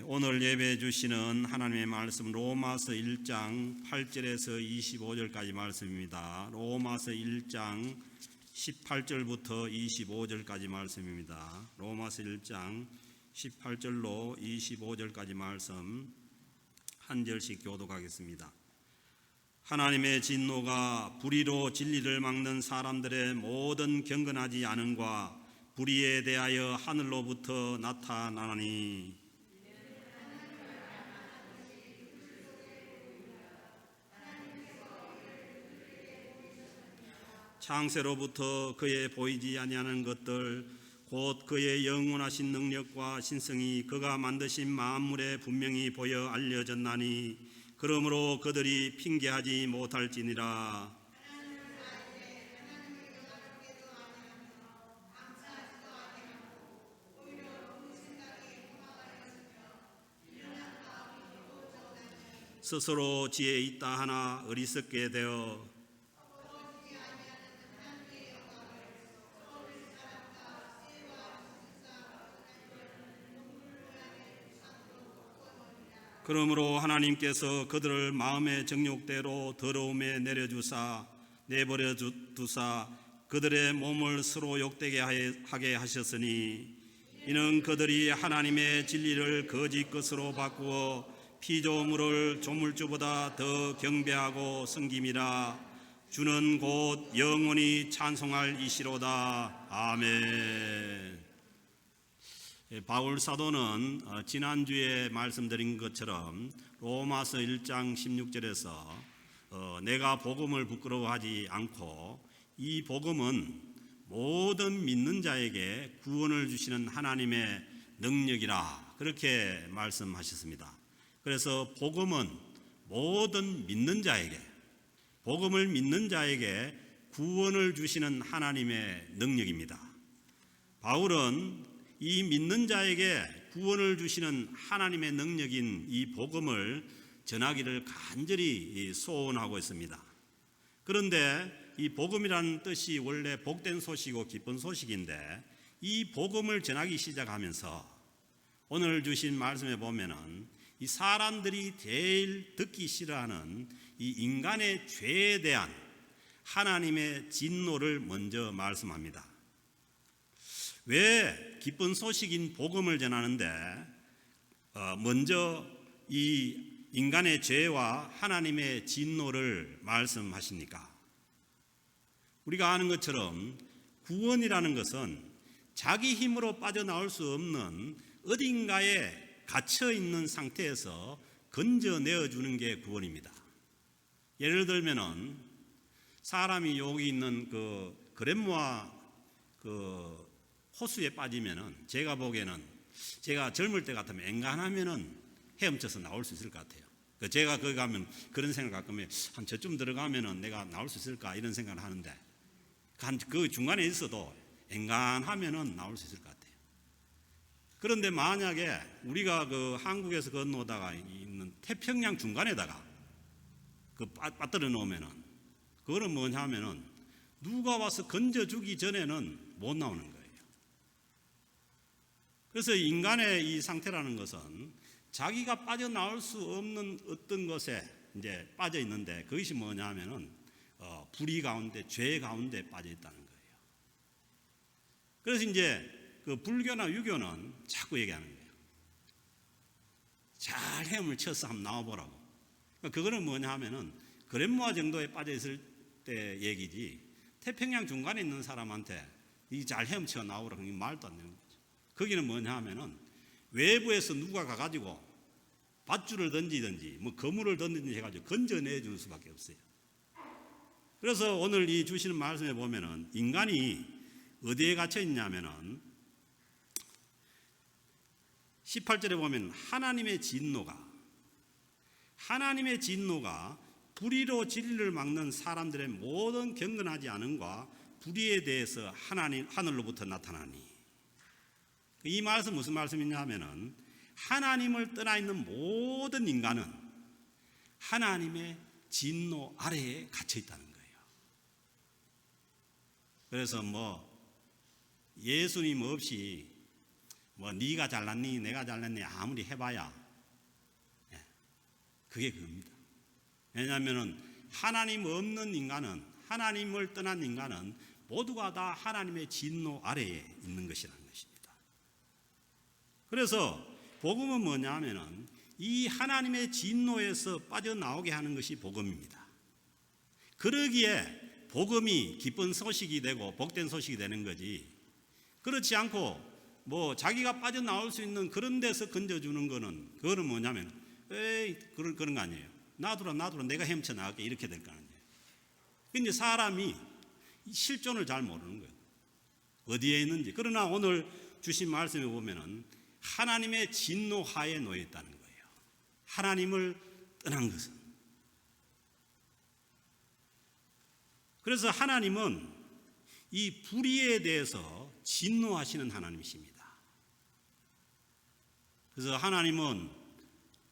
오늘 예배해 주시는 하나님의 말씀 로마서 1장 8절에서 25절까지 말씀입니다. 로마서 1장 18절부터 25절까지 말씀입니다. 로마서 1장 18절로 25절까지 말씀 한 절씩 교독하겠습니다. 하나님의 진노가 불의로 진리를 막는 사람들의 모든 경건하지 않음과 불의에 대하여 하늘로부터 나타나니 창세로부터 그의 보이지 아니하는 것들 곧 그의 영원하신 능력과 신성이 그가 만드신 만물에 분명히 보여 알려졌나니 그러므로 그들이 핑계하지 못할지니라. 스스로 지혜 있다 하나 어리석게 되어 그러므로 하나님께서 그들을 마음의 정욕대로 더러움에 내버려 두사 그들의 몸을 서로 욕되게 하게 하셨으니 이는 그들이 하나님의 진리를 거짓 것으로 바꾸어 피조물을 조물주보다 더 경배하고 섬김이라. 주는 곧 영원히 찬송할 이시로다. 아멘. 바울 사도는 지난주에 말씀드린 것처럼 로마서 1장 16절에서 내가 복음을 부끄러워하지 않고 이 복음은 모든 믿는 자에게 구원을 주시는 하나님의 능력이라 그렇게 말씀하셨습니다. 그래서 복음은 모든 믿는 자에게 복음을 믿는 자에게 구원을 주시는 하나님의 능력입니다. 바울은 이 믿는 자에게 구원을 주시는 하나님의 능력인 이 복음을 전하기를 간절히 소원하고 있습니다. 그런데 이 복음이라는 뜻이 원래 복된 소식이고 기쁜 소식인데 이 복음을 전하기 시작하면서 오늘 주신 말씀에 보면은 이 사람들이 제일 듣기 싫어하는 이 인간의 죄에 대한 하나님의 진노를 먼저 말씀합니다. 왜 기쁜 소식인 복음을 전하는데 먼저 이 인간의 죄와 하나님의 진노를 말씀하십니까? 우리가 아는 것처럼 구원이라는 것은 자기 힘으로 빠져나올 수 없는 어딘가에 갇혀 있는 상태에서 건져내어 주는 게 구원입니다. 예를 들면은 사람이 여기 있는 그 그랜모아 그 호수에 빠지면은 제가 보기에는 제가 젊을 때 같으면 앵간하면은 헤엄쳐서 나올 수 있을 것 같아요. 제가 거기 가면 그런 생각을 가끔 한 저쯤 들어가면은 내가 나올 수 있을까 이런 생각을 하는데 그 중간에 있어도 앵간하면은 나올 수 있을 것 같아요. 그런데 만약에 우리가 그 한국에서 건너다가 있는 태평양 중간에다가 그 빠뜨려 놓으면은 그거는 뭐냐 하면은 누가 와서 건져주기 전에는 못 나오는 거예요. 그래서 인간의 이 상태라는 것은 자기가 빠져나올 수 없는 어떤 것에 이제 빠져 있는데 그것이 뭐냐 하면은 불의 가운데 죄 가운데 빠져 있다는 거예요. 그래서 이제 그 불교나 유교는 자꾸 얘기하는 거예요. 잘 헤엄을 쳐서 한번 나와보라고. 그거는 뭐냐 하면은 그랜모아 정도에 빠져 있을 때 얘기지 태평양 중간에 있는 사람한테 이 잘 헤엄쳐 나오라고 말도 안 되는 거죠. 거기는 뭐냐 하면은 외부에서 누가 가가지고 밧줄을 던지든지 뭐 거물을 던지든지 해가지고 건져내 줄 수밖에 없어요. 그래서 오늘 이 주시는 말씀에 보면은 인간이 어디에 갇혀 있냐면은 18절에 보면 하나님의 진노가 불의로 진리를 막는 사람들의 모든 경건하지 않음과 불의에 대해서 하늘로부터 나타나니 이 말씀 무슨 말씀이냐 하면은 하나님을 떠나 있는 모든 인간은 하나님의 진노 아래에 갇혀 있다는 거예요. 그래서 뭐 예수님 없이 뭐 네가 잘났니 내가 잘났니 아무리 해봐야 그게 그겁니다. 왜냐하면 하나님 없는 인간은, 하나님을 떠난 인간은 모두가 다 하나님의 진노 아래에 있는 것이라는 것입니다. 그래서 복음은 뭐냐 하면은 이 하나님의 진노에서 빠져나오게 하는 것이 복음입니다. 그러기에 복음이 기쁜 소식이 되고 복된 소식이 되는 거지, 그렇지 않고 뭐 자기가 빠져나올 수 있는 그런 데서 건져주는 거는, 그거는 뭐냐면 에이 그런 거 아니에요. 놔두라 내가 헤쳐나갈게 이렇게 될 거 아니에요. 근데 사람이 실존을 잘 모르는 거예요. 어디에 있는지. 그러나 오늘 주신 말씀에 보면은 하나님의 진노 하에 놓여 있다는 거예요. 하나님을 떠난 것은. 그래서 하나님은 이 불의에 대해서 진노하시는 하나님이십니다. 그래서 하나님은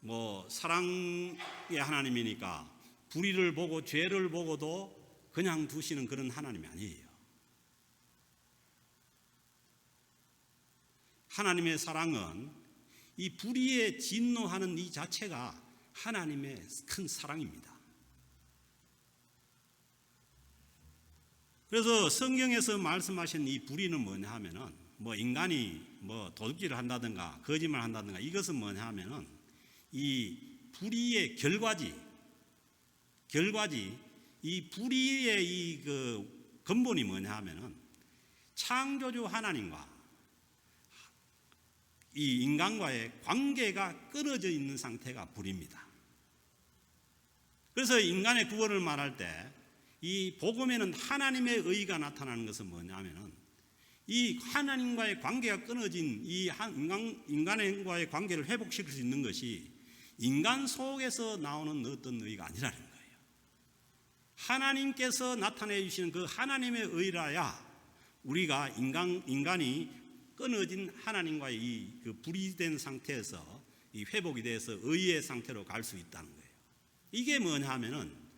뭐 사랑의 하나님이니까 불의를 보고 죄를 보고도 그냥 두시는 그런 하나님이 아니에요. 하나님의 사랑은 이 불의에 진노하는 이 자체가 하나님의 큰 사랑입니다. 그래서 성경에서 말씀하신 이 불의는 뭐냐 하면은 뭐 인간이 뭐 도둑질을 한다든가 거짓말 한다든가 이것은 뭐냐 하면은 이 불의의 결과지 이 불의의 이 그 근본이 뭐냐 하면은 창조주 하나님과 이 인간과의 관계가 끊어져 있는 상태가 불의입니다. 그래서 인간의 구원을 말할 때 이 복음에는 하나님의 의가 나타나는 것은 뭐냐면은 이 하나님과의 관계가 끊어진 이 인간과의 관계를 회복시킬 수 있는 것이 인간 속에서 나오는 어떤 의가 아니라는 거예요. 하나님께서 나타내 주시는 그 하나님의 의라야 우리가 인간이 끊어진 하나님과의 이 그 불의된 상태에서 이 회복이 돼서 의의 상태로 갈 수 있다는 거예요. 이게 뭐냐 하면은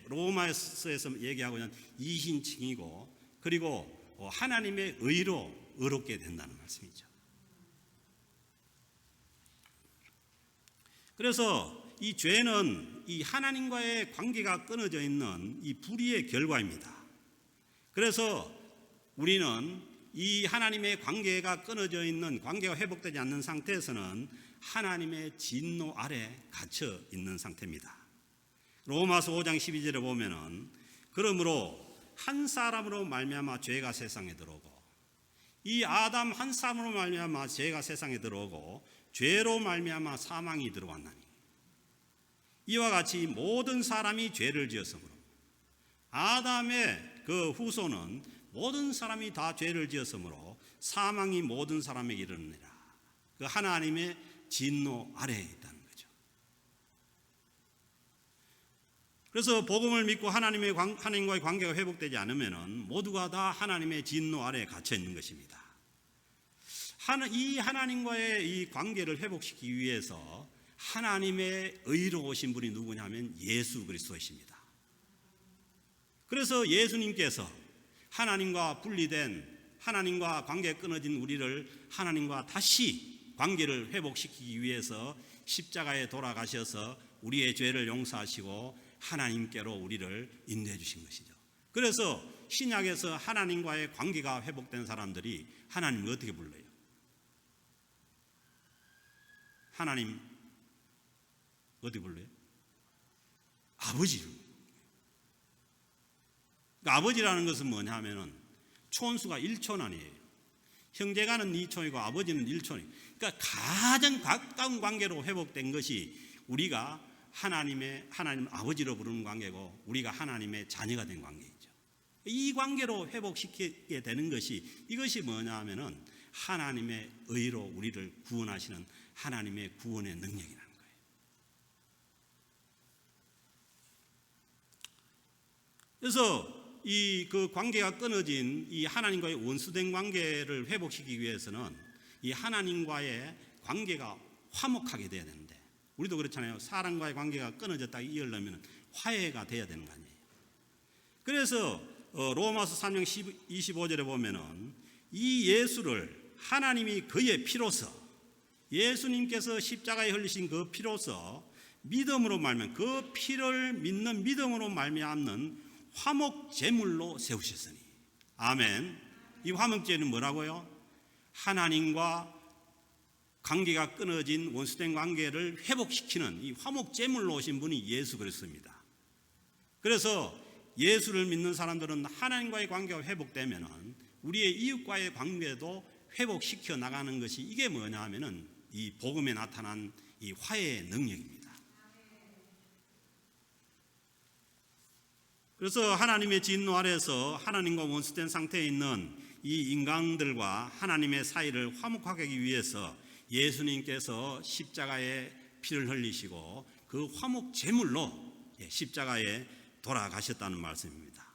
로마서에서 얘기하고 있는 이신칭이고 그리고 하나님의 의로 의롭게 된다는 말씀이죠. 그래서 이 죄는 이 하나님과의 관계가 끊어져 있는 이 불의의 결과입니다. 그래서 우리는 이 하나님의 관계가 끊어져 있는, 관계가 회복되지 않는 상태에서는 하나님의 진노 아래 갇혀 있는 상태입니다. 로마서 5장 12절에 보면은 그러므로 한 사람으로 말미암아 죄가 세상에 들어오고 이 아담 한 사람으로 말미암아 죄가 세상에 들어오고 죄로 말미암아 사망이 들어왔나니 이와 같이 모든 사람이 죄를 지었으므로 아담의 그 후손은 모든 사람이 다 죄를 지었으므로 사망이 모든 사람에게 이르느니라. 그 하나님의 진노 아래에 있다는 거죠. 그래서 복음을 믿고 하나님과의 관계가 회복되지 않으면 모두가 다 하나님의 진노 아래에 갇혀 있는 것입니다. 이 하나님과의 이 관계를 회복시키기 위해서 하나님의 의로우신 분이 누구냐면 예수 그리스도이십니다. 그래서 예수님께서 하나님과 분리된, 하나님과 관계가 끊어진 우리를 하나님과 다시 관계를 회복시키기 위해서 십자가에 돌아가셔서 우리의 죄를 용서하시고 하나님께로 우리를 인도해 주신 것이죠. 그래서 신약에서 하나님과의 관계가 회복된 사람들이 하나님을 어떻게 불러요? 하나님 어떻게 불러요? 아버지로. 그러니까 아버지라는 것은 뭐냐 하면은 촌수가 1촌 아니에요. 형제가는 2촌이고 아버지는 1촌이에요. 그러니까 가장 가까운 관계로 회복된 것이 우리가 하나님 아버지로 부르는 관계고 우리가 하나님의 자녀가 된 관계이죠. 이 관계로 회복시키게 되는 것이, 이것이 뭐냐 하면은 하나님의 의로 우리를 구원하시는 하나님의 구원의 능력이라는 거예요. 그래서 이 그 관계가 끊어진 이 하나님과의 원수된 관계를 회복시키기 위해서는 이 하나님과의 관계가 화목하게 돼야 되는데, 우리도 그렇잖아요. 사람과의 관계가 끊어졌다 이으려면 화해가 돼야 되는 거 아니에요. 그래서 로마서 3장 25절에 보면은 이 예수를 하나님이 그의 피로서, 예수님께서 십자가에 흘리신 그 피로서 믿음으로 말면 그 피를 믿는 믿음으로 말미암는 화목 제물로 세우셨으니. 아멘. 이 화목제는 뭐라고요? 하나님과 관계가 끊어진 원수된 관계를 회복시키는 이 화목 제물로 오신 분이 예수 그리스도입니다. 그래서 예수를 믿는 사람들은 하나님과의 관계가 회복되면 우리의 이웃과의 관계도 회복시켜 나가는 것이, 이게 뭐냐 하면은 이 복음에 나타난 이 화해의 능력입니다. 그래서 하나님의 진노 아래에서 하나님과 원수된 상태에 있는 이 인간들과 하나님의 사이를 화목하게 하기 위해서 예수님께서 십자가에 피를 흘리시고 그 화목 제물로 십자가에 돌아가셨다는 말씀입니다.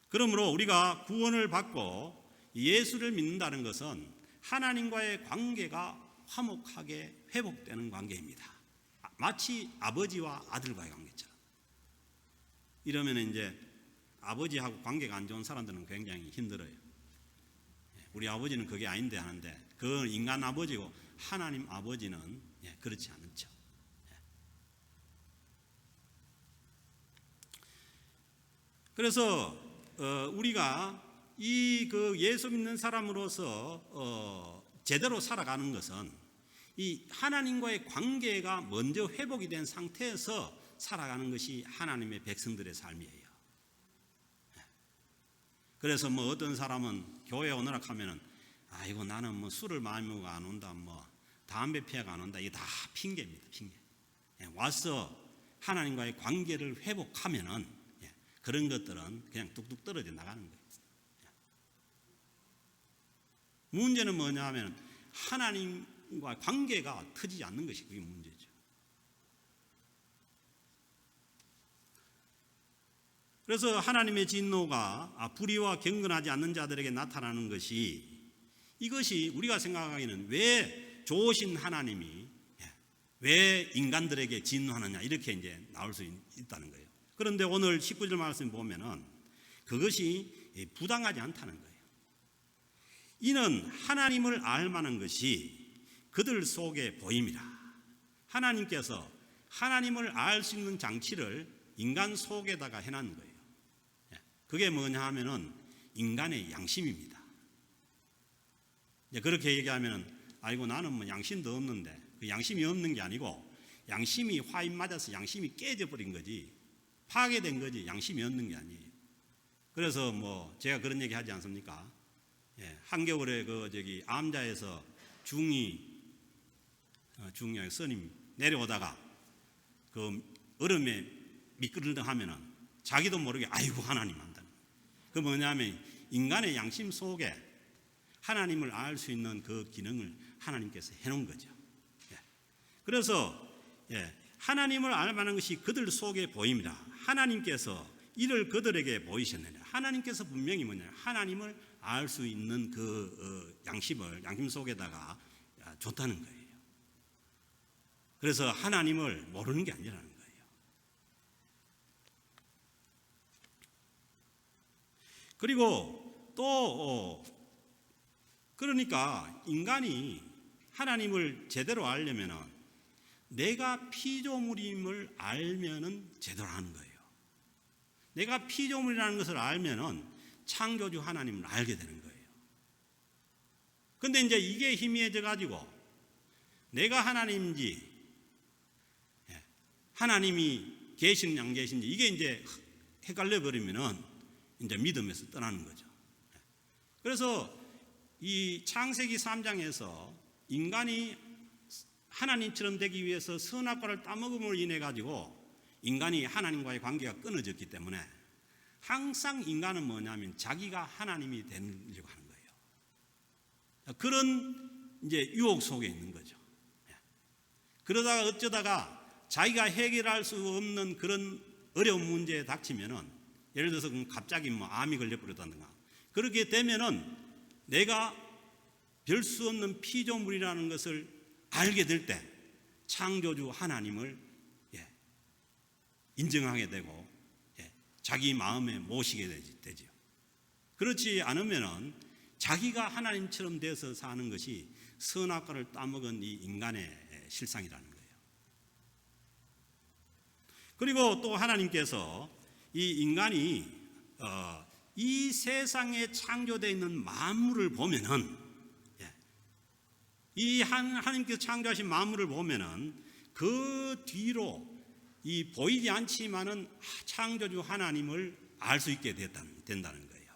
그러므로 우리가 구원을 받고 예수를 믿는다는 것은 하나님과의 관계가 화목하게 회복되는 관계입니다. 마치 아버지와 아들과의 관계처럼. 이러면 이제 아버지하고 관계가 안 좋은 사람들은 굉장히 힘들어요. 우리 아버지는 그게 아닌데 하는데, 그 인간 아버지고 하나님 아버지는 그렇지 않죠. 그래서 우리가 이 그 예수 믿는 사람으로서 제대로 살아가는 것은 이 하나님과의 관계가 먼저 회복이 된 상태에서 살아가는 것이 하나님의 백성들의 삶이에요. 그래서 뭐 어떤 사람은 교회 오느라 하면은 아이고 나는 뭐 술을 많이 먹어 안 온다, 뭐 담배 피워가 안 온다, 이게 다 핑계입니다. 핑계. 와서 하나님과의 관계를 회복하면은 그런 것들은 그냥 뚝뚝 떨어져 나가는 거예요. 문제는 뭐냐 하면 하나님과 관계가 터지지 않는 것이 그게 문제죠. 그래서 하나님의 진노가 불의와 경건하지 않는 자들에게 나타나는 것이, 이것이 우리가 생각하기에는 왜 좋으신 하나님이 왜 인간들에게 진노하느냐, 이렇게 이제 나올 수 있다는 거예요. 그런데 오늘 19절 말씀 보면은 그것이 부당하지 않다는 거예요. 이는 하나님을 알만한 것이 그들 속에 보임이라. 하나님께서 하나님을 알 수 있는 장치를 인간 속에다가 해놓은 거예요. 그게 뭐냐 하면은 인간의 양심입니다. 그렇게 얘기하면은 아이고 나는 뭐 양심도 없는데, 그 양심이 없는 게 아니고 양심이 화인 맞아서 양심이 깨져버린 거지, 파괴된 거지, 양심이 없는 게 아니에요. 그래서 뭐 제가 그런 얘기 하지 않습니까? 한겨울에 암자에서 중이 스님 내려오다가 그 얼음에 미끄러져 하면은 자기도 모르게 아이고 하나님 한다. 그 뭐냐면 인간의 양심 속에 하나님을 알 수 있는 그 기능을 하나님께서 해놓은 거죠. 그래서 하나님을 알 만한 것이 그들 속에 보임이라. 하나님께서 이를 그들에게 보이셨느냐. 하나님께서 분명히 뭐냐, 하나님을 알 수 있는 그 양심 속에다가 줬다는 거예요. 그래서 하나님을 모르는 게 아니라는 거예요. 그리고 또 그러니까 인간이 하나님을 제대로 알려면은 내가 피조물임을 알면은 제대로 하는 거예요. 내가 피조물이라는 것을 알면은 창조주 하나님을 알게 되는 거예요. 근데 이제 이게 희미해져 가지고 내가 하나님인지 하나님이 계시는지 안 계신지 이게 이제 헷갈려 버리면은 이제 믿음에서 떠나는 거죠. 그래서 이 창세기 3장에서 인간이 하나님처럼 되기 위해서 선악과를 따먹음으로 인해 가지고 인간이 하나님과의 관계가 끊어졌기 때문에 항상 인간은 뭐냐면 자기가 하나님이 되려고 하는 거예요. 그런 이제 유혹 속에 있는 거죠. 그러다가 어쩌다가 자기가 해결할 수 없는 그런 어려운 문제에 닥치면은, 예를 들어서 갑자기 뭐 암이 걸려버렸다든가, 그렇게 되면은 내가 별 수 없는 피조물이라는 것을 알게 될 때 창조주 하나님을 인정하게 되고 자기 마음에 모시게 되죠. 그렇지 않으면은 자기가 하나님처럼 돼서 사는 것이 선악과를 따먹은 이 인간의 실상이라는 거예요. 그리고 또 하나님께서 이 인간이 이 세상에 창조되어 있는 만물을 보면은, 이 하나님께서 창조하신 만물을 보면은 그 뒤로 이 보이지 않지만은 창조주 하나님을 알 수 있게 된다는 거예요.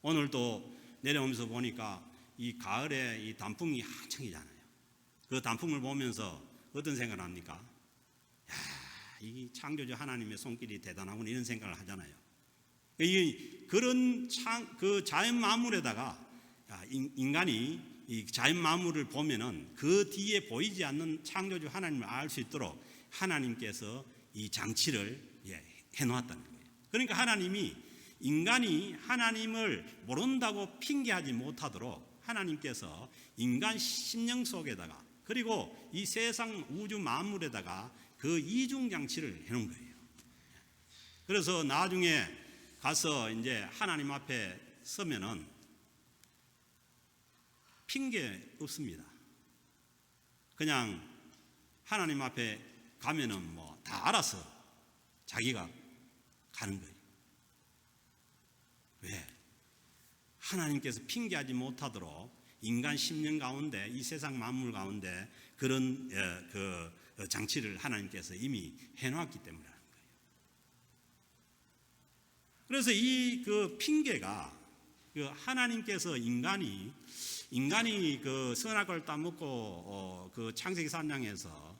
오늘도 내려오면서 보니까 이 가을에 이 단풍이 한창이잖아요. 그 단풍을 보면서 어떤 생각을 합니까? 야, 이 창조주 하나님의 손길이 대단하구나 이런 생각을 하잖아요. 그런 그 자연 만물에다가 인간이 이 자연 만물을 보면은 그 뒤에 보이지 않는 창조주 하나님을 알 수 있도록 하나님께서 이 장치를 해놓았다는 거예요. 그러니까 하나님이 인간이 하나님을 모른다고 핑계하지 못하도록 하나님께서 인간 심령 속에다가 그리고 이 세상 우주 만물에다가 그 이중 장치를 해놓은 거예요. 그래서 나중에 가서 이제 하나님 앞에 서면은 핑계 없습니다. 그냥 하나님 앞에 가면은 뭐 다 알아서 자기가 가는 거예요. 왜? 하나님께서 핑계하지 못하도록 인간 심령 가운데 이 세상 만물 가운데 그런 그 장치를 하나님께서 이미 해놓았기 때문이라는 거예요. 그래서 이 그 핑계가 그 하나님께서 인간이 그 선악과를 따먹고 그 창세기 3장에서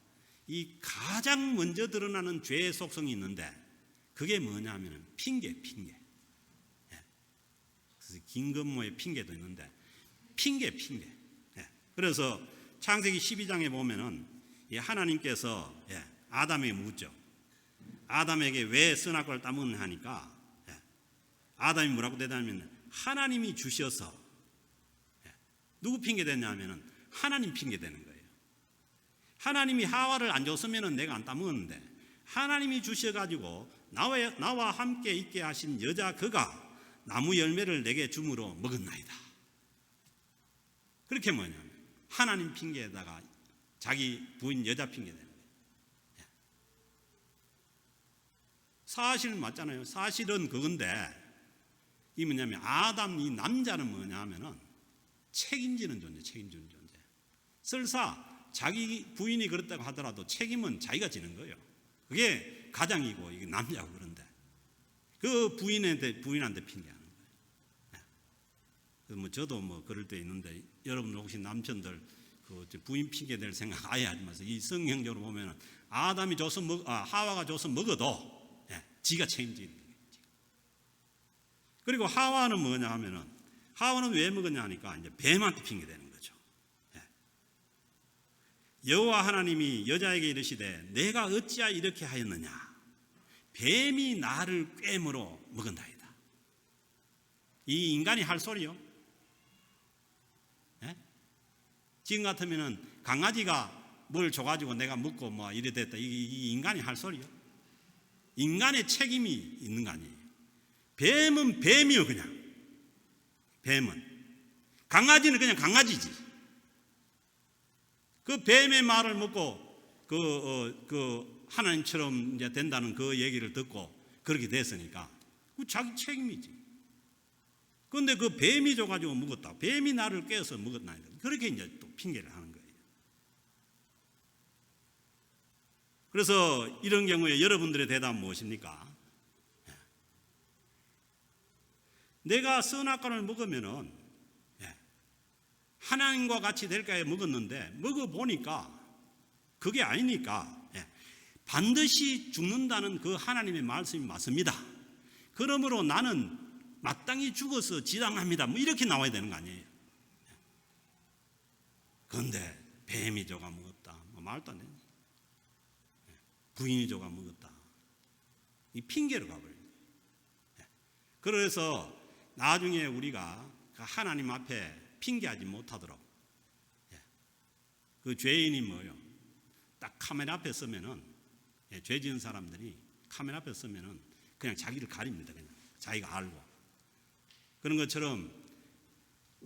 이 가장 먼저 드러나는 죄의 속성이 있는데 그게 뭐냐면은 핑계. 그래서 김건모의 핑계도 있는데 핑계. 그래서 창세기 12장에 보면은 하나님께서 아담에게 묻죠. 아담에게 왜 선악과를 따먹느냐 하니까 아담이 뭐라고 대답하면 하나님이 주셔서 누구 핑계 대냐면은 하나님 핑계 대는 거예요. 하나님이 하와를 안 줬으면은 내가 안 따먹었는데 하나님이 주셔가지고 나와 함께 있게 하신 여자 그가 나무 열매를 내게 줌으로 먹었나이다. 그렇게 뭐냐면 하나님 핑계에다가 자기 부인 여자 핑계 대는 거예요. 사실은 맞잖아요. 사실은 그건데 이 뭐냐면 아담 이 남자는 뭐냐면은 책임지는 존재. 설사 자기 부인이 그렇다고 하더라도 책임은 자기가 지는 거예요. 그게 가장이고 이게 남자고 그런데 그 부인한테 핑계하는 거예요. 뭐 저도 뭐 그럴 때 있는데 여러분들 혹시 남편들 그 부인 핑계 될 생각 아예 하지 마세요. 이 성경적으로 보면은 아담이 줘서 하와가 줘서 먹어도 지가 책임지는 거예요. 그리고 하와는 뭐냐 하면은 하와는 왜 먹었냐 하니까 이제 뱀한테 핑계 대는 거죠. 여호와 하나님이 여자에게 이르시되 내가 어찌하여 이렇게 하였느냐 뱀이 나를 꿰물어 먹은다이다. 이 인간이 할 소리요? 지금 같으면은 강아지가 뭘 줘가지고 내가 먹고 뭐 이래 됐다. 이 인간이 할 소리요? 인간의 책임이 있는 거 아니에요. 뱀은 뱀이요 그냥. 뱀은 강아지는 그냥 강아지지. 그 뱀의 말을 먹고 그 하나님처럼 이제 된다는 그 얘기를 듣고 그렇게 됐으니까 자기 책임이지. 그런데 그 뱀이 줘가지고 먹었다. 뱀이 나를 깨어서 먹었나. 그렇게 이제 또 핑계를 하는 거예요. 그래서 이런 경우에 여러분들의 대답은 무엇입니까? 내가 선악과를 먹으면은 하나님과 같이 될까 해 먹었는데 먹어보니까 그게 아니니까 반드시 죽는다는 그 하나님의 말씀이 맞습니다. 그러므로 나는 마땅히 죽어서 지당합니다. 뭐 이렇게 나와야 되는 거 아니에요. 그런데 뱀이 줘가 먹었다. 뭐 말도 안 되는 거예요. 부인이 줘가 먹었다. 이 핑계로 가버려요. 그래서 나중에 우리가 하나님 앞에 핑계하지 못하도록 그 죄인이 뭐요? 딱 카메라 앞에 서면은 죄 지은 사람들이 카메라 앞에 서면은 그냥 자기를 가립니다. 그냥 자기가 알고 그런 것처럼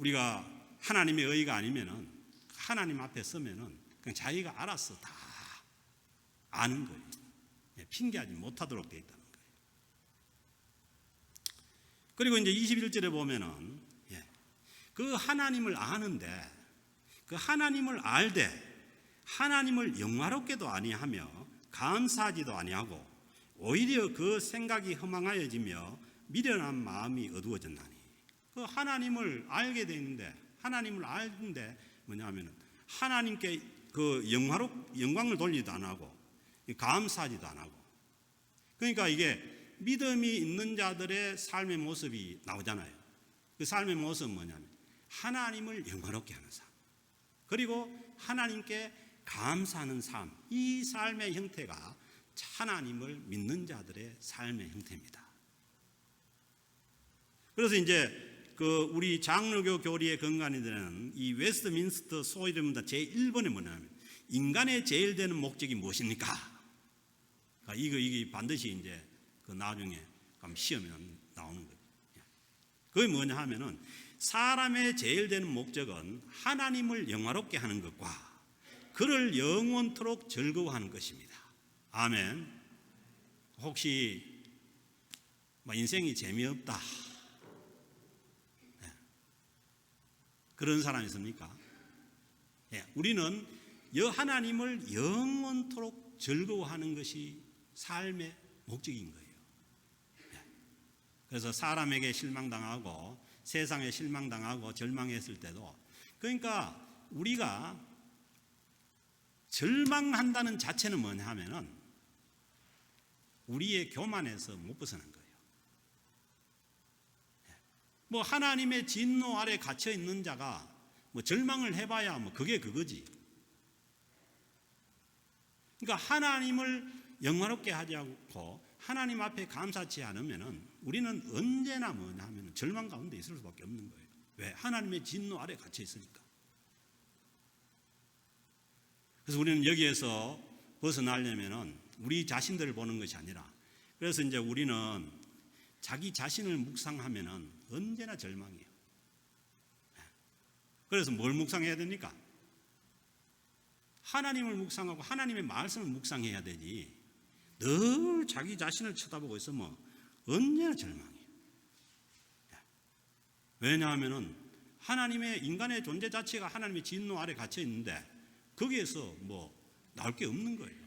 우리가 하나님의 의가 아니면은 하나님 앞에 서면은 그냥 자기가 알아서 다 아는 거예요. 핑계하지 못하도록 되어 있다는 거예요. 그리고 이제 21절에 보면은 그 하나님을 아는데 그 하나님을 알되 하나님을 영화롭게도 아니하며 감사하지도 아니하고 오히려 그 생각이 허망하여지며 미련한 마음이 어두워졌나니. 그 하나님을 알게 되는데 하나님을 알는데 뭐냐면은 하나님께 그 영광을 돌리지도 안 하고 감사하지도 안 하고. 그러니까 이게 믿음이 있는 자들의 삶의 모습이 나오잖아요. 그 삶의 모습은 뭐냐면 하나님을 영화롭게 하는 삶, 그리고 하나님께 감사하는 삶. 이 삶의 형태가 하나님을 믿는 자들의 삶의 형태입니다. 그래서 이제 그 우리 장로교 교리의 근간이 되는 이 웨스트민스터 소위입니다. 제1번에 뭐냐면 인간의 제일 되는 목적이 무엇입니까? 그러니까 이게 반드시 이제 그 나중에 시험에 나오는 거예요. 그게 뭐냐 하면은 사람의 제일 되는 목적은 하나님을 영화롭게 하는 것과 그를 영원토록 즐거워하는 것입니다. 아멘. 혹시 인생이 재미없다 그런 사람 있습니까? 우리는 하나님을 영원토록 즐거워하는 것이 삶의 목적인 거예요. 그래서 사람에게 실망당하고 세상에 실망당하고 절망했을 때도, 그러니까 우리가 절망한다는 자체는 뭐냐 하면은 우리의 교만에서 못 벗어난 거예요. 뭐 하나님의 진노 아래 갇혀 있는 자가 뭐 절망을 해봐야 뭐 그게 그거지. 그러니까 하나님을 영화롭게 하지 않고 하나님 앞에 감사치 않으면은 우리는 언제나 뭐냐 하면 절망 가운데 있을 수밖에 없는 거예요. 왜? 하나님의 진노 아래 갇혀 있으니까. 그래서 우리는 여기에서 벗어나려면은 우리 자신들을 보는 것이 아니라, 그래서 이제 우리는 자기 자신을 묵상하면은 언제나 절망이에요. 그래서 뭘 묵상해야 됩니까? 하나님을 묵상하고 하나님의 말씀을 묵상해야 되지. 늘 자기 자신을 쳐다보고 있으면 언제나 절망이에요. 왜냐하면은 하나님의 인간의 존재 자체가 하나님의 진노 아래 갇혀 있는데 거기에서 뭐 나올 게 없는 거예요.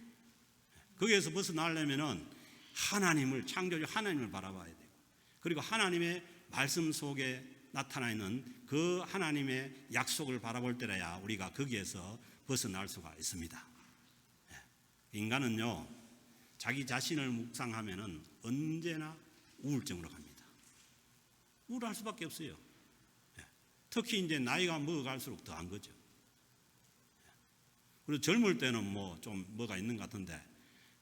거기에서 벗어나려면은 하나님을, 창조주 하나님을 바라봐야 되고, 그리고 하나님의 말씀 속에 나타나 있는 그 하나님의 약속을 바라볼 때라야 우리가 거기에서 벗어날 수가 있습니다. 인간은요, 자기 자신을 묵상하면은 언제나 우울증으로 갑니다. 우울할 수밖에 없어요. 특히 이제 나이가 먹어갈수록 더한 거죠. 그리고 젊을 때는 뭐 좀 뭐가 있는 것 같은데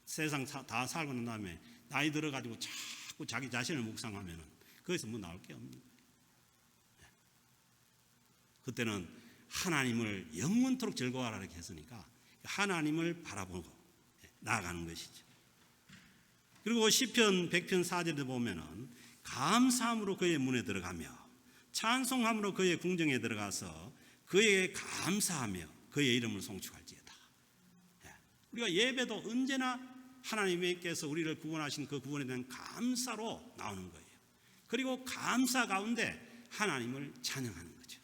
세상 다 살고 난 다음에 나이 들어가지고 자꾸 자기 자신을 묵상하면은 거기서 뭐 나올 게 없는 거예요. 그때는 하나님을 영원토록 즐거워하라 이렇게 했으니까 하나님을 바라보고 나아가는 것이죠. 그리고 시편 100편 4절에 보면은 감사함으로 그의 문에 들어가며 찬송함으로 그의 궁정에 들어가서 그에게 감사하며 그의 이름을 송축할지어다. 우리가 예배도 언제나 하나님께서 우리를 구원하신 그 구원에 대한 감사로 나오는 거예요. 그리고 감사 가운데 하나님을 찬양하는 거죠.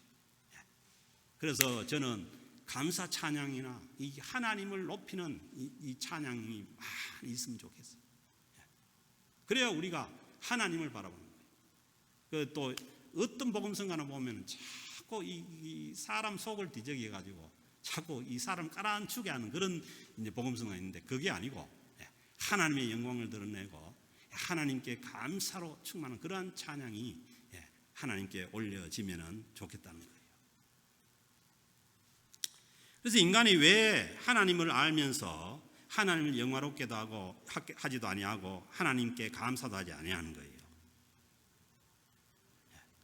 그래서 저는 감사 찬양이나 이 하나님을 높이는 이 찬양이 많이 있으면 좋겠어요. 그래야 우리가 하나님을 바라보는 거예요. 또 어떤 복음성가나 보면 자꾸 이 사람 속을 뒤적여 가지고 자꾸 이 사람 깔아앉히게 하는 그런 이제 복음성가 있는데 그게 아니고 하나님의 영광을 드러내고 하나님께 감사로 충만한 그러한 찬양이 하나님께 올려지면은 좋겠다는 거예요. 그래서 인간이 왜 하나님을 알면서 하나님을 영화롭게도 하고 하지도 아니하고 하나님께 감사도 하지 아니하는 거예요.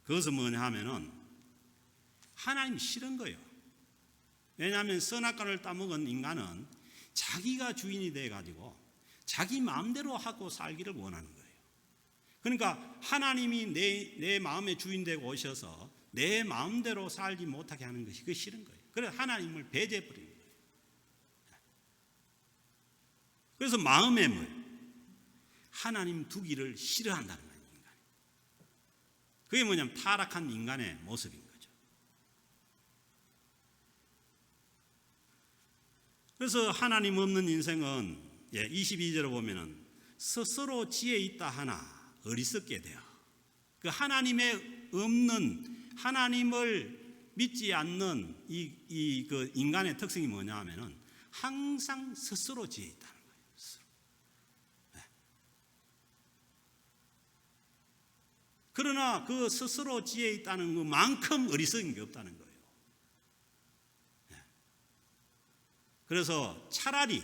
그것은 뭐냐 하면은 하나님이 싫은 거예요. 왜냐하면 선악과를 따먹은 인간은 자기가 주인이 돼가지고 자기 마음대로 하고 살기를 원하는 거예요. 그러니까 하나님이 내 마음의 주인 되고 오셔서 내 마음대로 살지 못하게 하는 것이 그 싫은 거예요. 그래서 하나님을 배제해 버리는 거예요. 그래서 마음에 하나님 두기를 싫어한다는 거예요. 인간이. 그게 뭐냐면 타락한 인간의 모습인 거죠. 그래서 하나님 없는 인생은 22절에 보면은 스스로 지혜 있다 하나 어리석게 돼요. 그 하나님의 없는, 하나님을 믿지 않는 그 인간의 특성이 뭐냐 하면은 항상 스스로 지혜 있다는 거예요. 스스로. 네. 그러나 그 스스로 지혜 있다는 것만큼 어리석은 게 없다는 거예요. 네. 그래서 차라리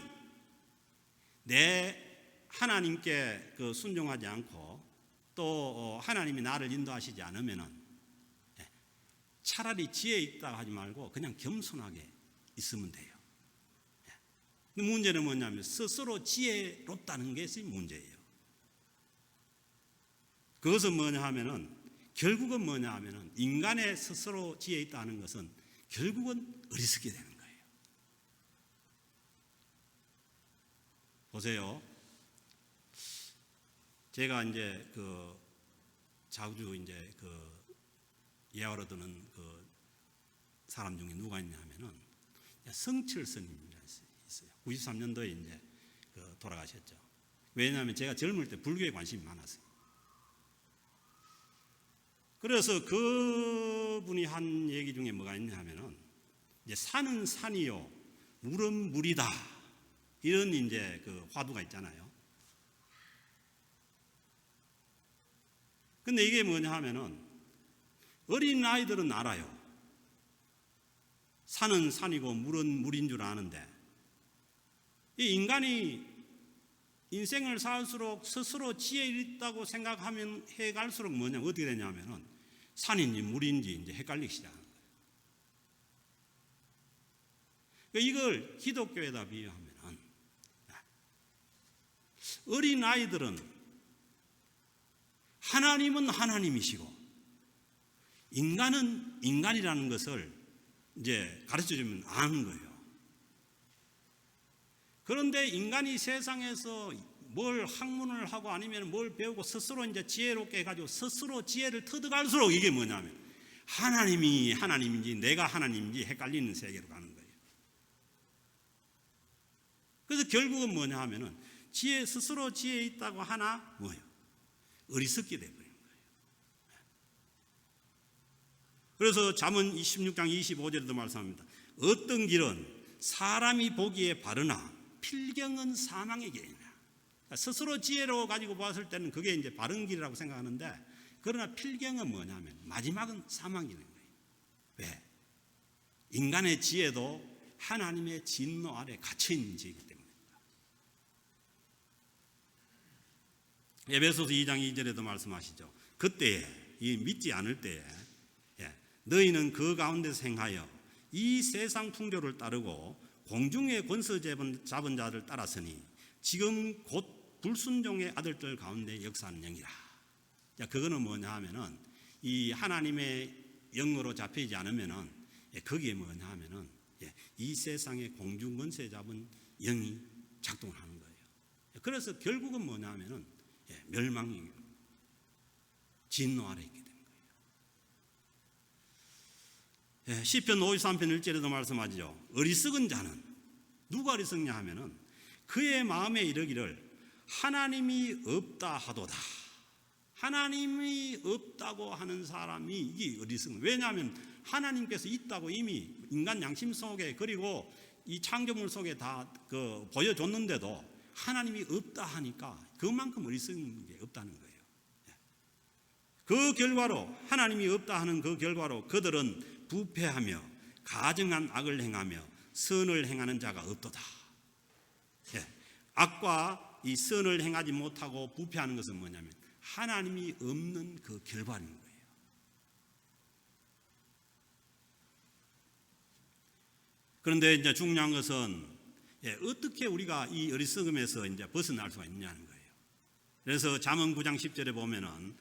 내 하나님께 그 순종하지 않고 또 하나님이 나를 인도하시지 않으면은 차라리 지혜 있다고 하지 말고 그냥 겸손하게 있으면 돼요. 근데 문제는 뭐냐면 스스로 지혜롭다는 것이 문제예요. 그것은 뭐냐 하면은 결국은 뭐냐 하면은 인간의 스스로 지혜 있다는 것은 결국은 어리석게 되는 거예요. 보세요. 제가 이제 자주 이제 예화로 드는 사람 중에 누가 있냐면은 성철 스님이라 있어요. 93년도에 이제 돌아가셨죠. 왜냐하면 제가 젊을 때 불교에 관심이 많았어요. 그래서 그분이 한 얘기 중에 뭐가 있냐면은 이제 산은 산이요, 물은 물이다. 이런 이제 화두가 있잖아요. 근데 이게 뭐냐 하면은 어린 아이들은 알아요. 산은 산이고 물은 물인 줄 아는데 이 인간이 인생을 살수록 스스로 지혜 있다고 생각하면 해갈수록 뭐냐면 어떻게 되냐면은 산인지 물인지 이제 헷갈리기 시작하는 거예요. 그러니까 이걸 기독교에다 비유하면은 어린 아이들은 하나님은 하나님이시고 인간은 인간이라는 것을 이제 가르쳐 주면 아는 거예요. 그런데 인간이 세상에서 뭘 학문을 하고 아니면 뭘 배우고 스스로 이제 지혜롭게 해가지고 스스로 지혜를 터득할수록 이게 뭐냐면 하나님이 하나님인지 내가 하나님인지 헷갈리는 세계로 가는 거예요. 그래서 결국은 뭐냐 하면은 스스로 지혜 있다고 하나 뭐예요? 어리석게 되버리는 거예요. 그래서 잠언 26장 25절에도 말씀합니다. 어떤 길은 사람이 보기에 바르나 필경은 사망의 길이냐. 스스로 지혜로 가지고 봤을 때는 그게 이제 바른 길이라고 생각하는데 그러나 필경은 뭐냐면 마지막은 사망이라는 거예요. 왜? 인간의 지혜도 하나님의 진노 아래 갇혀 있는 지혜이기 때문입니다. 에베소서 2장 2절에도 말씀하시죠. 그때에 이 믿지 않을 때에 너희는 그 가운데서 행하여 이 세상 풍조를 따르고 공중의 권세 잡은 자를 따랐으니 지금 곧 불순종의 아들들 가운데 역사하는 영이라. 자, 그거는 뭐냐 하면은 이 하나님의 영으로 잡히지 않으면은 거기에 뭐냐 하면은 이 세상의 공중 권세 잡은 영이 작동을 하는 거예요. 그래서 결국은 뭐냐 하면은 멸망이 진노 아래 있게 되는 거예요. 시편 53편 1절에도 말씀하죠. 어리석은 자는 누가 어리석냐 하면은 그의 마음에 이르기를 하나님이 없다 하도다. 하나님이 없다고 하는 사람이 이게 어리석은. 왜냐하면 하나님께서 있다고 이미 인간 양심 속에 그리고 이 창조물 속에 다 보여줬는데도 하나님이 없다 하니까 그만큼 어리석은 게 없다는 거예요. 그 결과로 하나님이 없다 하는 그 결과로 그들은 부패하며 가증한 악을 행하며 선을 행하는 자가 없도다. 악과 이 선을 행하지 못하고 부패하는 것은 뭐냐면 하나님이 없는 그 결과인 거예요. 그런데 이제 중요한 것은 어떻게 우리가 이 어리석음에서 이제 벗어날 수가 있냐는 거예요. 그래서 잠언 9장 10절에 보면은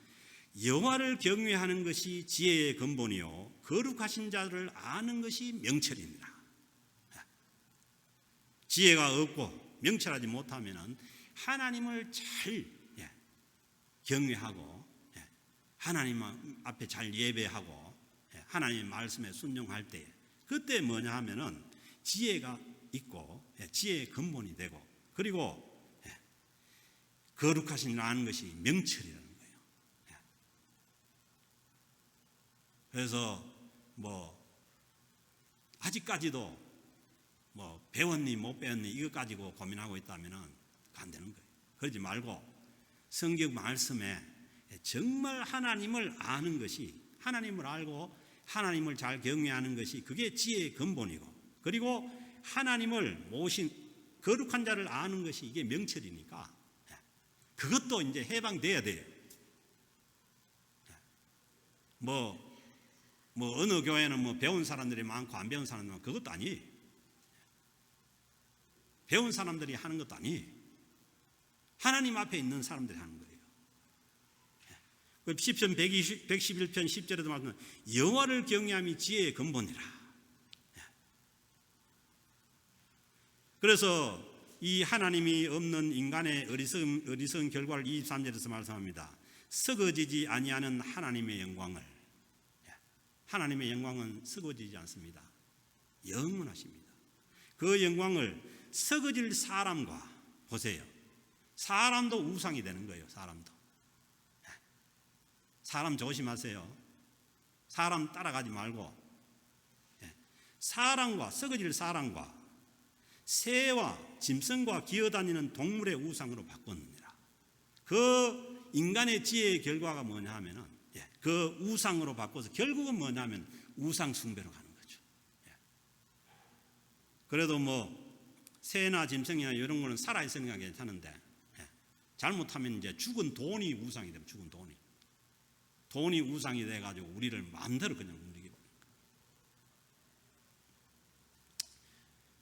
여호와를 경외하는 것이 지혜의 근본이요 거룩하신 자를 아는 것이 명철입니다. 지혜가 없고 명철하지 못하면 하나님을 잘 경외하고 하나님 앞에 잘 예배하고 하나님의 말씀에 순종할 때 그때 뭐냐 하면은 지혜가 있고 지혜의 근본이 되고 그리고 거룩하신 줄 아는 것이 명철이라는 거예요. 그래서 뭐 아직까지도 뭐 배웠니 못 배웠니 이거 가지고 고민하고 있다면은 안 되는 거예요. 그러지 말고 성경 말씀에 정말 하나님을 아는 것이 하나님을 알고 하나님을 잘 경외하는 것이 그게 지혜의 근본이고 그리고 하나님을 모신 거룩한 자를 아는 것이 이게 명철이니까 그것도 이제 해방돼야 돼요. 뭐 어느 교회는 뭐 배운 사람들이 많고 안 배운 사람들이 많고 그것도 아니에요. 배운 사람들이 하는 것도 아니에요. 하나님 앞에 있는 사람들이 하는 거예요. 시편 111편 10절에도 말하면 여호와를 경외함이 지혜의 근본이라. 그래서 이 하나님이 없는 인간의 어리석은 결과를 23절에서 말씀합니다. 썩어지지 아니하는 하나님의 영광을. 하나님의 영광은 썩어지지 않습니다. 영원하십니다. 그 영광을 썩어질 사람과 보세요. 사람도 우상이 되는 거예요. 사람 조심하세요. 사람 따라가지 말고 사람과 썩어질 사람과 새와 짐승과 기어다니는 동물의 우상으로 바꿨느니라. 그 인간의 지혜의 결과가 뭐냐 하면은 그 우상으로 바꿔서 결국은 뭐냐 하면 우상 숭배로 가는 거죠. 그래도 뭐 새나 짐승이나 이런 거는 살아있으니까 괜찮은데 잘못하면 이제 죽은 돈이 우상이 되면 죽은 돈이 우상이 돼가지고 우리를 마음대로 그냥 움직이고.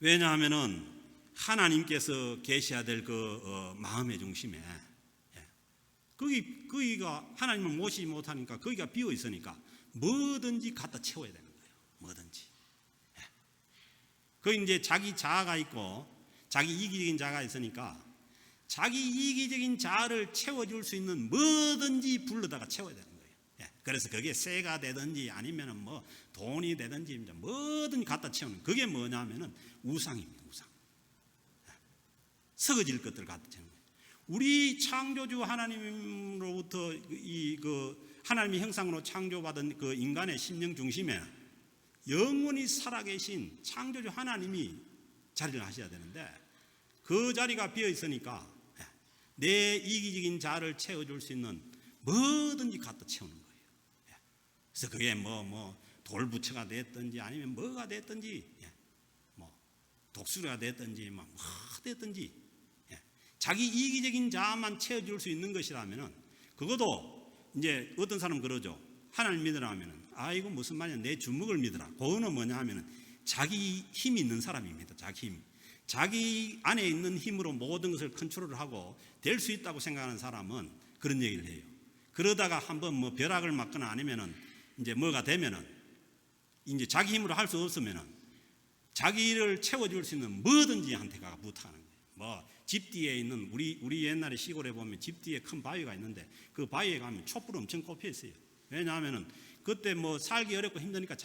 왜냐하면은 하나님께서 계셔야 될 그 마음의 중심에 거기가 하나님을 모시지 못하니까 거기가 비어 있으니까 뭐든지 갖다 채워야 되는 거예요. 뭐든지. 거기 이제 자기 자아가 있고 자기 이기적인 자아가 있으니까 자기 이기적인 자아를 채워줄 수 있는 뭐든지 불러다가 채워야 되는 거예요. 그래서 그게 새가 되든지 아니면은 뭐 돈이 되든지 뭐든지 갖다 채우는 그게 뭐냐면은 우상입니다. 우상. 썩어질 것들을 갖다 채우는 거예요. 우리 창조주 하나님으로부터 하나님의 형상으로 창조받은 그 인간의 심령 중심에 영원히 살아계신 창조주 하나님이 자리를 하셔야 되는데 그 자리가 비어 있으니까 내 이기적인 자를 채워줄 수 있는 뭐든지 갖다 채우는 거예요. 그래서 그게 돌부처가 됐든지 아니면 뭐가 됐든지 뭐 독수리가 됐든지 뭐 됐든지 자기 이기적인 자만 채워줄 수 있는 것이라면은 그것도 이제 어떤 사람은 그러죠. 하나님 믿으라 하면은 이거 무슨 말이야 내 주먹을 믿으라. 그거는 뭐냐 하면은 자기 힘이 있는 사람입니다. 자기 힘. 자기 안에 있는 힘으로 모든 것을 컨트롤하고 될 수 있다고 생각하는 사람은 그런 얘기를 해요. 그러다가 한번 뭐 벼락을 맞거나 아니면은 이제 뭐가 되면은 이제 자기 힘으로 할 수 없으면은 자기를 채워줄 수 있는 뭐든지 한테가 부탁하는 거예요. 뭐 집 뒤에 있는 우리 옛날에 시골에 보면 집 뒤에 큰 바위가 있는데 그 바위에 가면 촛불 엄청 꼽혀 있어요. 왜냐하면은 그때 뭐 살기 어렵고 힘드니까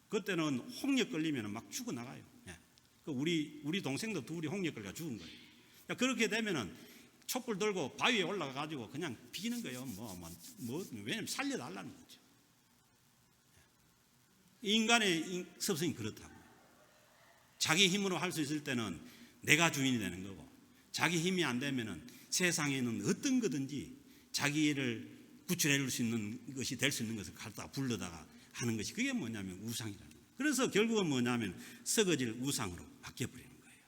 그때는 홍역 걸리면은 막 죽어 나가요. 우리 동생도 둘이 홍역 걸려 죽은 거예요. 그렇게 되면은 촛불 들고 바위에 올라가 가지고 그냥 비는 거예요. 왜냐면 살려달라는 거죠. 인간의 습성이 그렇다고. 자기 힘으로 할 수 있을 때는 내가 주인이 되는 거고, 자기 힘이 안 되면은 세상에 있는 어떤 거든지 자기를 구출해 줄 수 있는 것이 될 수 있는 것을 갖다 불러다가 하는 것이 그게 뭐냐면 우상이라는 거예요. 그래서 결국은 뭐냐면 썩어질 우상으로 바뀌어버리는 거예요.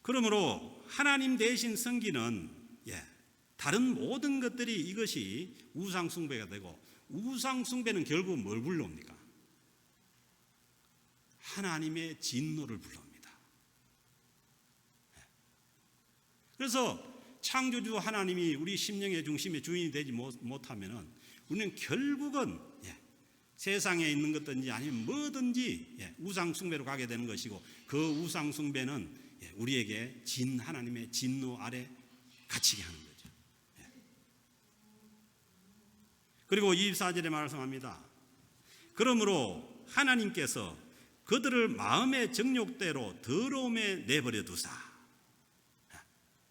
그러므로 하나님 대신 섬기는 다른 모든 것들이 이것이 우상 숭배가 되고, 우상 숭배는 결국 뭘 불러옵니까? 하나님의 진노를 불러옵니다. 그래서 창조주 하나님이 우리 심령의 중심의 주인이 되지 못하면은 우리는 결국은 세상에 있는 것든지 아니면 뭐든지 우상 숭배로 가게 되는 것이고, 그 우상 숭배는 우리에게 진 하나님의 진노 아래 갇히게 하는 거죠. 그리고 24절에 말씀합니다. 그러므로 하나님께서 그들을 마음의 정욕대로 더러움에 내버려 두사.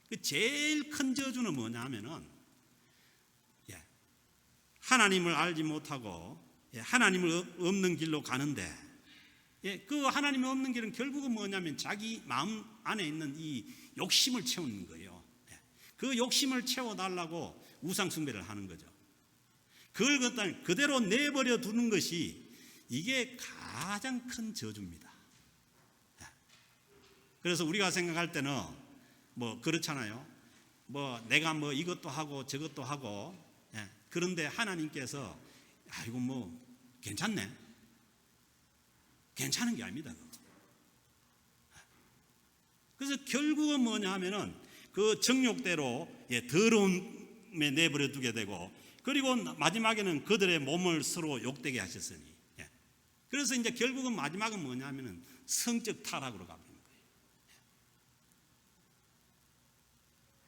그 제일 큰 저주는 뭐냐 하면은 하나님을 알지 못하고 하나님을 없는 길로 가는데, 그 하나님이 없는 길은 결국은 뭐냐면 자기 마음 안에 있는 이 욕심을 채우는 거예요. 그 욕심을 채워달라고 우상숭배를 하는 거죠. 그걸 그대로 내버려 두는 것이 이게 가장 큰 저주입니다. 그래서 우리가 생각할 때는 뭐 그렇잖아요. 뭐 내가 뭐 이것도 하고 저것도 하고, 그런데 하나님께서 아이고 뭐 괜찮네, 괜찮은 게 아닙니다. 그래서 결국은 뭐냐 하면은 그 정욕대로 더러움에 내버려 두게 되고, 그리고 마지막에는 그들의 몸을 서로 욕되게 하셨으니, 그래서 이제 결국은 마지막은 뭐냐 하면은 성적 타락으로 가버리는 거예요.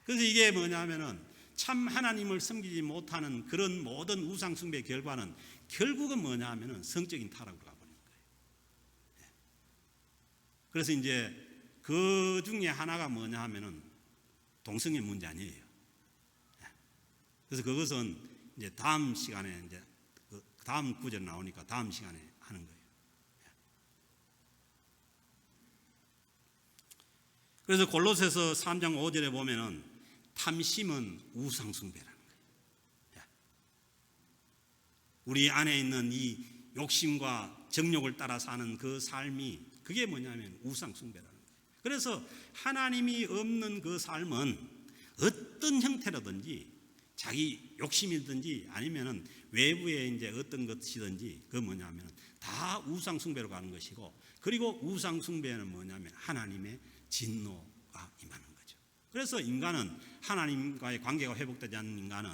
그래서 이게 뭐냐 하면은 참 하나님을 섬기지 못하는 그런 모든 우상 숭배의 결과는 결국은 뭐냐 하면은 성적인 타락으로 가버리는 거예요. 그래서 이제 그 중에 하나가 뭐냐 하면은 동성애 문제 아니에요. 그래서 그것은 이제 다음 시간에, 이제 다음 구절 나오니까 다음 시간에 하는 거예요. 그래서 골로새서 3장 5절에 보면은 탐심은 우상숭배라는 거예요. 우리 안에 있는 이 욕심과 정욕을 따라 사는 그 삶이, 그게 뭐냐면 우상숭배라는 거예요. 그래서 하나님이 없는 그 삶은 어떤 형태라든지, 자기 욕심이든지 아니면은 외부에 이제 어떤 것이든지, 그 뭐냐면 다 우상숭배로 가는 것이고, 그리고 우상숭배는 뭐냐면 하나님의 진노가 임하는 거죠. 그래서 인간은, 하나님과의 관계가 회복되지 않는 인간은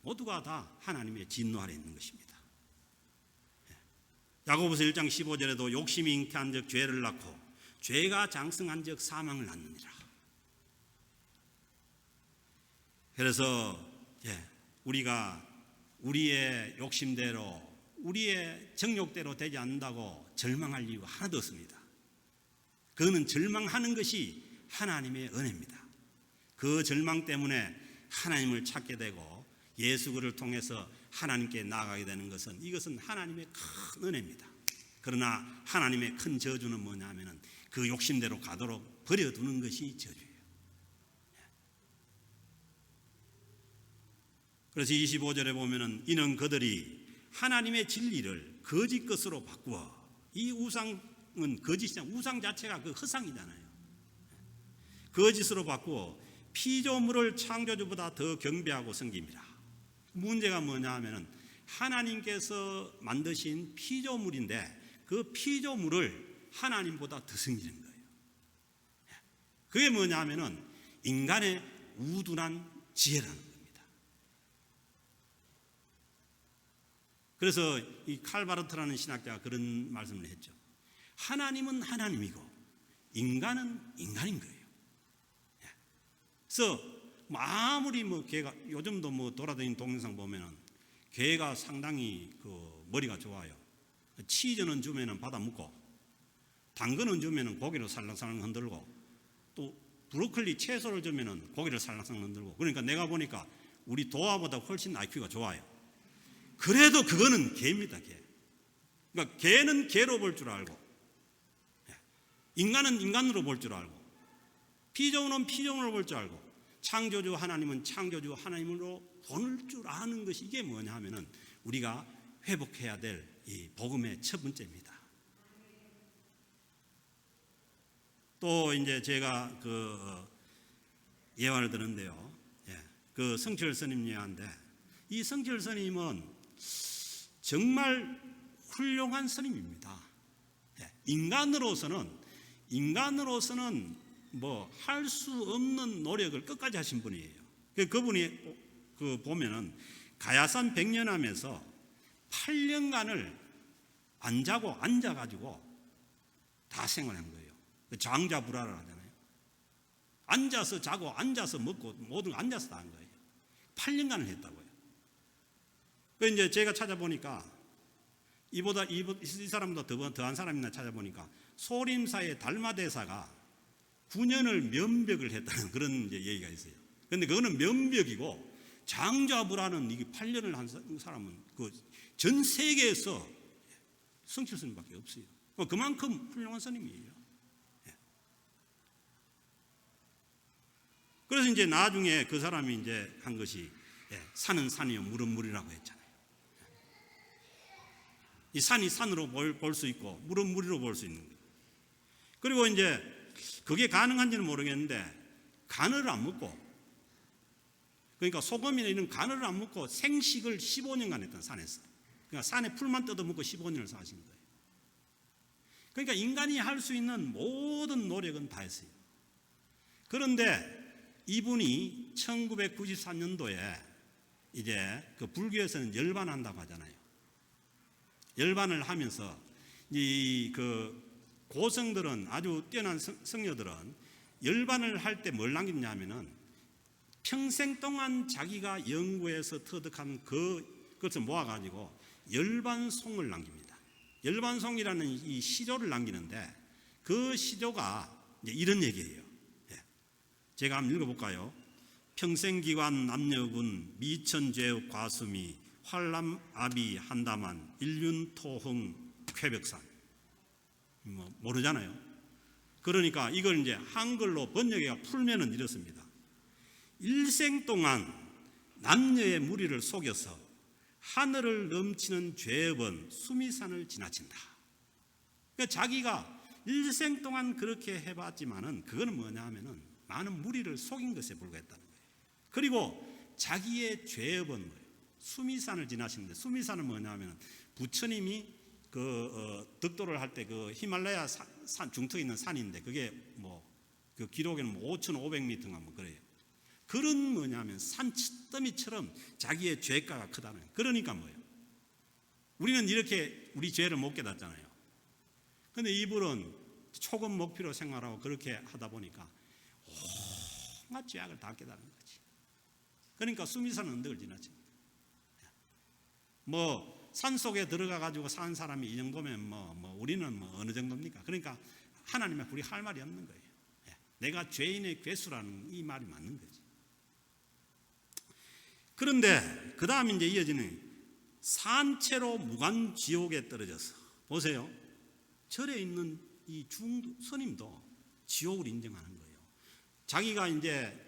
모두가 다 하나님의 진노 아래 있는 것입니다. 야고보서 1장 15절에도 욕심이 잉태한 적 죄를 낳고 죄가 장성한 적 사망을 낳느니라. 그래서 우리가 우리의 욕심대로, 우리의 정욕대로 되지 않는다고 절망할 이유가 하나도 없습니다. 그거는 절망하는 것이 하나님의 은혜입니다. 그 절망 때문에 하나님을 찾게 되고 예수 그를 통해서 하나님께 나아가게 되는 것은, 이것은 하나님의 큰 은혜입니다. 그러나 하나님의 큰 저주는 뭐냐 하면은 그 욕심대로 가도록 버려두는 것이 저주예요. 그래서 25절에 보면은 이는 그들이 하나님의 진리를 거짓 것으로 바꾸어, 이 우상은 거짓이잖아요. 우상 자체가 그 허상이잖아요. 거짓으로 바꾸어 피조물을 창조주보다 더 경배하고 섬깁니다. 문제가 뭐냐 하면은 하나님께서 만드신 피조물인데 그 피조물을 하나님보다 더 섬기는 거예요. 그게 뭐냐 하면은 인간의 우둔한 지혜라는 겁니다. 그래서 이 칼바르트라는 신학자가 그런 말씀을 했죠. 하나님은 하나님이고 인간은 인간인 거예요. 그래서 아무리 뭐 개가, 요즘도 뭐 돌아다니는 동영상 보면은 개가 상당히 그 머리가 좋아요. 치즈는 주면은 받아 먹고, 당근은 주면은 고기를 살랑살랑 흔들고, 또 브로콜리 채소를 주면은 고기를 살랑살랑 흔들고. 그러니까 내가 보니까 우리 도화보다 훨씬 IQ가 좋아요. 그래도 그거는 개입니다, 개. 그러니까 개는 개로 볼 줄 알고, 인간은 인간으로 볼 줄 알고, 피조물은 피조물로 볼 줄 알고, 창조주 하나님은 창조주 하나님으로 보는 줄 아는 것이, 이게 뭐냐 하면은 우리가 회복해야 될 이 복음의 첫 번째입니다. 또 이제 제가 그 예화를 드는데요. 그 성철 스님 예화인데, 이 성철 스님은 정말 훌륭한 스님입니다. 인간으로서는 뭐 할 수 없는 노력을 끝까지 하신 분이에요. 그분이 보면은 가야산 백년암에서 8년간을 안 자고 앉아가지고 다 생활한 거예요. 장자불화를 하잖아요. 앉아서 자고 앉아서 먹고 모든 거 앉아서 다 한 거예요. 8년간을 했다고요. 이제 제가 찾아보니까 이 사람보다 더한 사람이나 찾아보니까 소림사의 달마대사가 9년을 면벽을 했다는 그런 이제 얘기가 있어요. 그런데 그거는 면벽이고 장자불화는 이게 8년을 한 사람은 전 세계에서 성칠 스님밖에 없어요. 그만큼 훌륭한 스님이에요. 그래서 이제 나중에 그 사람이 이제 한 것이 산은 산이요 물은 물이라고 했잖아요. 이 산이 산으로 볼 수 있고 물은 물이로 볼 수 있는 거예요. 그리고 이제 그게 가능한지는 모르겠는데 간을 안 먹고, 그러니까 소금이나 이런 간을 안 먹고 생식을 15년간 했던 산에서. 그러니까 산에 풀만 뜯어먹고 15년을 사신 거예요. 그러니까 인간이 할 수 있는 모든 노력은 다 했어요. 그런데 이분이 1993년도에 이제 그 불교에서는 열반한다고 하잖아요. 열반을 하면서 그 고성들은, 아주 뛰어난 성녀들은 열반을 할 때 뭘 남기냐면은 평생 동안 자기가 연구해서 터득한 그것을 모아가지고 열반송을 남깁니다. 열반송이라는 이 시조를 남기는데 그 시조가 이제 이런 얘기예요. 제가 한번 읽어볼까요? 평생기관 남녀군 미천죄 과수미 활람아비 한다만 일륜토흥 쾌벽산. 모르잖아요. 그러니까 이걸 이제 한글로 번역해가 풀면은 이렇습니다. 일생 동안 남녀의 무리를 속여서 하늘을 넘치는 죄업은 수미산을 지나친다. 그러니까 자기가 일생 동안 그렇게 해봤지만은 그거는 뭐냐 하면은 많은 무리를 속인 것에 불과했다는 거예요. 그리고 자기의 죄업은 뭐예요? 수미산을 지나시는데, 수미산은 뭐냐 하면은 부처님이 득도를 할 때 그 히말라야 산 중턱에 있는 산인데 그게 그 기록에는 5,500m인가 그래요. 그런 뭐냐면 산더미처럼 자기의 죄가가 크다는 거예요. 그러니까 뭐예요? 우리는 이렇게 우리 죄를 못 깨닫잖아요. 그런데 이분은 초급 목표로 생활하고 그렇게 하다 보니까 온갖 죄악을 다 깨달은 거지. 그러니까 수미산 언덕을 지나칩니다. 산 속에 들어가 가지고 산 사람이 이 정도면 우리는 어느 정도입니까? 그러니까 하나님의 우리 할 말이 없는 거예요. 내가 죄인의 괴수라는 이 말이 맞는 거지. 그런데 그 다음에 이제 이어지는 산채로 무간 지옥에 떨어져서, 보세요. 절에 있는 이 스님도 지옥을 인정하는 거예요. 자기가 이제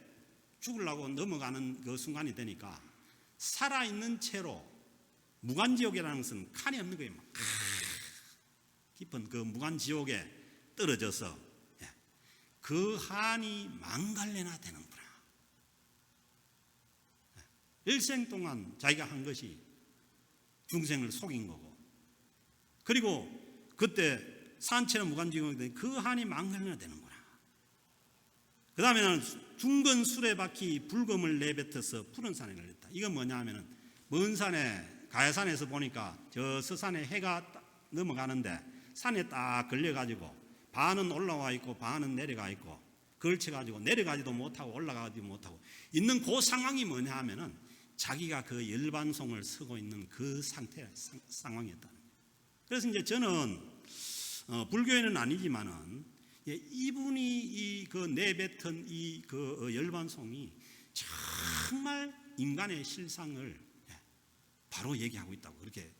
죽으려고 넘어가는 그 순간이 되니까 살아있는 채로 무간지옥이라는 것은 칸이 없는 거예요. 깊은 그 무간지옥에 떨어져서 그 한이 망갈래나 되는구나. 일생 동안 자기가 한 것이 중생을 속인 거고, 그리고 그때 산채로 무간지옥에 그 한이 망갈래나 되는구나. 그 다음에는 중건 수레바퀴 불금을 내뱉어서 푸른 산에 내렸다. 이건 뭐냐 하면은 먼 산에 가야산에서 보니까 저 서산에 해가 넘어가는데 산에 딱 걸려가지고 반은 올라와 있고 반은 내려가 있고 걸쳐가지고 내려가지도 못하고 올라가지도 못하고 있는 그 상황이 뭐냐 하면은 자기가 그 열반송을 쓰고 있는 그 상황이었다는 거예요. 그래서 이제 저는 불교에는 아니지만은 이분이 그 내뱉은 그 열반송이 정말 인간의 실상을 바로 얘기하고 있다고 그렇게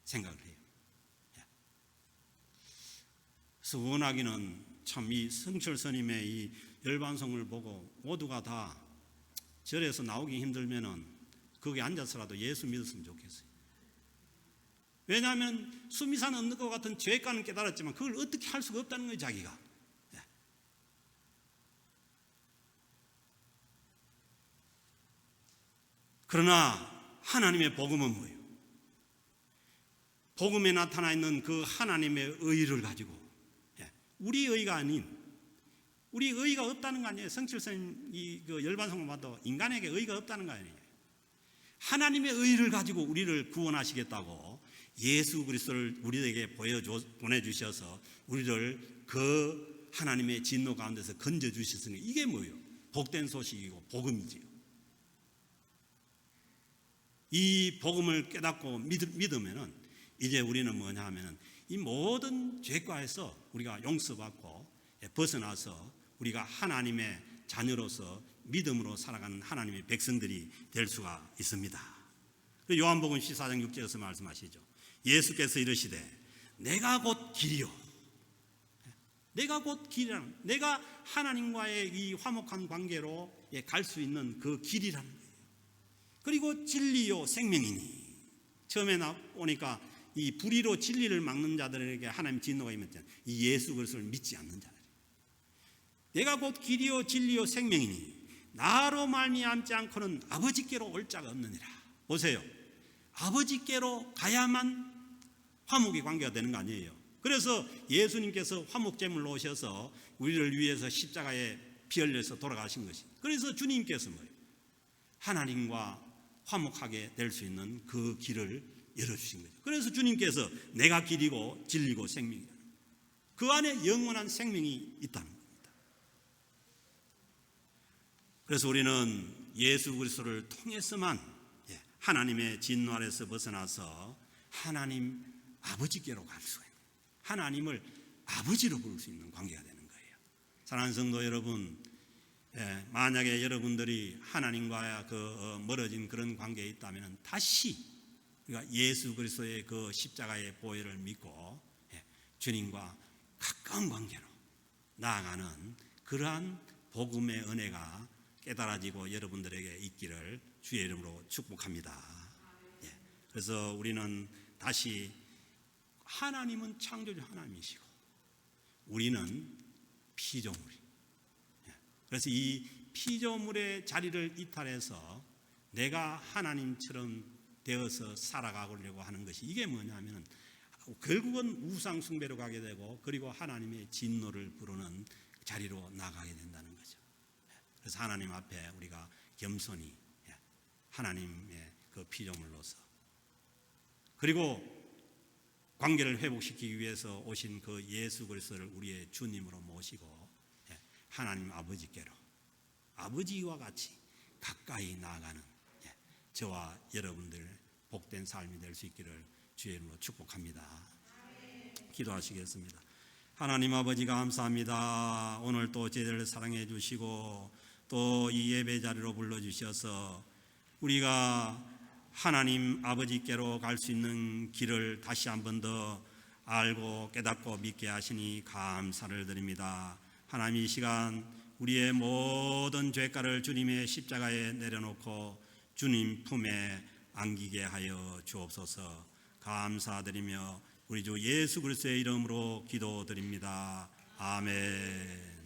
생각을 해요. 그래서 원하기는 참 이 성철 스님의 이 열반송을 보고 모두가 다 절에서 나오기 힘들면은 거기 앉아서라도 예수 믿었으면 좋겠어요. 왜냐하면 수미산 얻는 것 같은 죄가는 깨달았지만 그걸 어떻게 할 수가 없다는 거예요, 자기가. 그러나 하나님의 복음은 뭐예요? 복음에 나타나 있는 그 하나님의 의를 가지고 우리 의가 아닌 우리 의의가 없다는 거 아니에요. 성칠선 그 열반성만 봐도 인간에게 의의가 없다는 거 아니에요. 하나님의 의의를 가지고 우리를 구원하시겠다고 예수 그리스도를 우리에게 보내주셔서 우리를 그 하나님의 진노 가운데서 건져주셨으니 이게 뭐예요? 복된 소식이고 복음이지요. 이 복음을 깨닫고 믿으면은 이제 우리는 뭐냐 하면은 이 모든 죄과에서 우리가 용서받고 벗어나서 우리가 하나님의 자녀로서 믿음으로 살아가는 하나님의 백성들이 될 수가 있습니다. 요한복음 14장 6절에서 말씀하시죠. 예수께서 이르시되 내가 곧 길이요, 내가 곧 길이라는, 내가 하나님과의 이 화목한 관계로 갈 수 있는 그 길이라는 거예요. 그리고 진리요 생명이니, 처음에 오니까 이 불의로 진리를 막는 자들에게 하나님 진노가 임했잖아요. 이 예수 그리스도를 믿지 않는 자들. 내가 곧 길이요 진리요 생명이니 나로 말미암지 않고는 아버지께로 올 자가 없느니라. 보세요. 아버지께로 가야만 화목의 관계가 되는 거 아니에요. 그래서 예수님께서 화목제물로 오셔서 우리를 위해서 십자가에 피 흘려서 돌아가신 것이. 그래서 주님께서 뭐예요? 하나님과 화목하게 될 수 있는 그 길을 열어주신 거죠. 그래서 주님께서 내가 길이고 진리고 생명이다. 그 안에 영원한 생명이 있다는 겁니다. 그래서 우리는 예수 그리스도를 통해서만 하나님의 진노 아래서 벗어나서 하나님 아버지께로 갈 수가 있는, 하나님을 아버지로 부를 수 있는 관계가 되는 거예요. 사랑하는 성도 여러분, 만약에 여러분들이 하나님과 멀어진 그런 관계에 있다면 다시 우리가 예수 그리스도의 그 십자가의 보혈을 믿고 주님과 가까운 관계로 나아가는 그러한 복음의 은혜가 깨달아지고 여러분들에게 있기를 주의 이름으로 축복합니다. 그래서 우리는 다시 하나님은 창조주 하나님이시고 우리는 피조물이, 그래서 이 피조물의 자리를 이탈해서 내가 하나님처럼 되어서 살아가려고 하는 것이, 이게 뭐냐면 결국은 우상 숭배로 가게 되고 그리고 하나님의 진노를 부르는 자리로 나가게 된다는 거죠. 그래서 하나님 앞에 우리가 겸손히 하나님의 그 피조물로서, 그리고 관계를 회복시키기 위해서 오신 그 예수 그리스도를 우리의 주님으로 모시고 하나님 아버지께로, 아버지와 같이 가까이 나아가는 저와 여러분들 복된 삶이 될 수 있기를 주의 이름으로 축복합니다. 기도하시겠습니다. 하나님 아버지 감사합니다. 오늘 또 저희들을 사랑해 주시고 또 이 예배 자리로 불러주셔서 우리가 하나님 아버지께로 갈 수 있는 길을 다시 한 번 더 알고 깨닫고 믿게 하시니 감사를 드립니다. 하나님, 이 시간 우리의 모든 죄가를 주님의 십자가에 내려놓고 주님 품에 안기게 하여 주옵소서. 감사드리며 우리 주 예수 그리스도의 이름으로 기도드립니다. 아멘.